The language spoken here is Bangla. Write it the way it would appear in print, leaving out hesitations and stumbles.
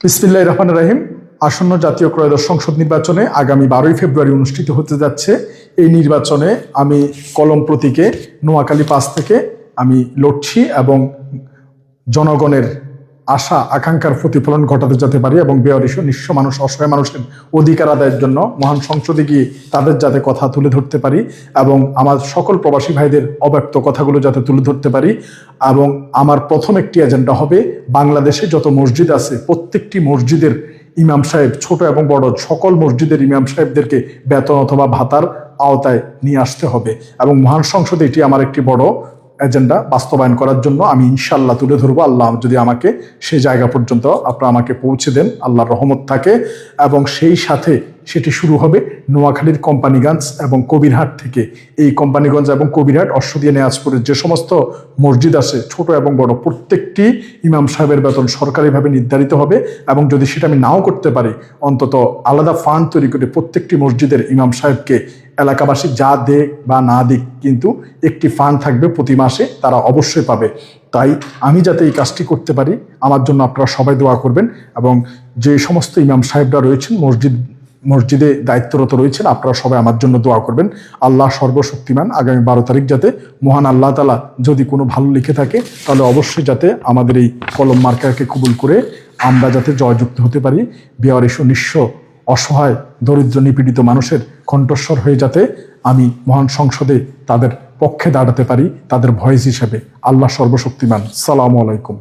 বিসমিল্লাহির রহমানির রহিম। আসন্ন জাতীয় ত্রয়োদশ সংসদ নির্বাচনে আগামী 12ই ফেব্রুয়ারি অনুষ্ঠিত হতে যাচ্ছে। এই নির্বাচনে আমি কলম প্রতীকে নোয়াখালী 5 থেকে আমি লড়ছি এবং জনগণের আশা আকাঙ্ক্ষার প্রতিফলন ঘটাতে যেতে পারি এবং বেয়ারিশ নিঃস্ব মানুষ, অসহায় মানুষের অধিকার আদায়ের জন্য মহান সংসদে গিয়ে তাদের যাতে কথা তুলে ধরতে পারি এবং আমার সকল প্রবাসী ভাইদের অব্যক্ত কথাগুলো যাতে তুলে ধরতে পারি। এবং আমার প্রথম একটি এজেন্ডা হবে বাংলাদেশে যত মসজিদ আছে প্রত্যেকটি মসজিদের ইমাম সাহেব, ছোট এবং বড় সকল মসজিদের ইমাম সাহেবদেরকে বেতন অথবা ভাতার আওতায় নিয়ে আসতে হবে এবং মহান সংসদে এটি আমার একটি বড় এজেন্ডা বাস্তবায়ন করার জন্য আমি ইনশাল্লাহ তুলে ধরবো। আল্লাহ যদি আমাকে সেই জায়গা পর্যন্ত আপনারা আমাকে পৌঁছে দেন, আল্লাহর রহমত থাকে। এবং সেই সাথে সেটি শুরু হবে নোয়াখালীর কোম্পানিগঞ্জ এবং কবিরহাট থেকে। এই কোম্পানিগঞ্জ এবং কবিরহাট, অশ্বদিয়া, নেয়াজপুরের যে সমস্ত মসজিদ আছে ছোট এবং বড় প্রত্যেকটি ইমাম সাহেবের বেতন সরকারিভাবে নির্ধারিত হবে এবং যদি সেটা আমি নাও করতে পারি অন্তত আলাদা ফান্ড তৈরি করে প্রত্যেকটি মসজিদের ইমাম সাহেবকে এলাকাবাসী যা দেখ বা না দিক কিন্তু একটি ফান্ড থাকবে প্রতি মাসে, তারা অবশ্যই পাবে। তাই আমি যাতে এই কাজটি করতে পারি আমার জন্য আপনারা সবাই দোয়া করবেন এবং যে সমস্ত ইমাম সাহেবরা রয়েছেন মসজিদে দায়িত্বরত রয়েছেন আপনারা সবাই আমার জন্য দোয়া করবেন। আল্লাহ সর্বশক্তিমান আগামী 12 তারিখ যাতে মহান আল্লাহ তাআলা যদি কোনো ভালো লিখে থাকে তাহলে অবশ্যই যাতে আমাদের এই কলম মার্কাকে কবুল করে আমরা যাতে জয়যুক্ত হতে পারি। বেয়ারিশ নিঃস্ব অসহায় দরিদ্র নিপীড়িত মানুষের কণ্ঠস্বর হয়ে যাতে আমি মহান সংসদে তাদের পক্ষে দাঁড়াতে পারি, তাদের ভয়েস হিসেবে। আল্লাহ সর্বশক্তিমান। সালামু আলাইকুম।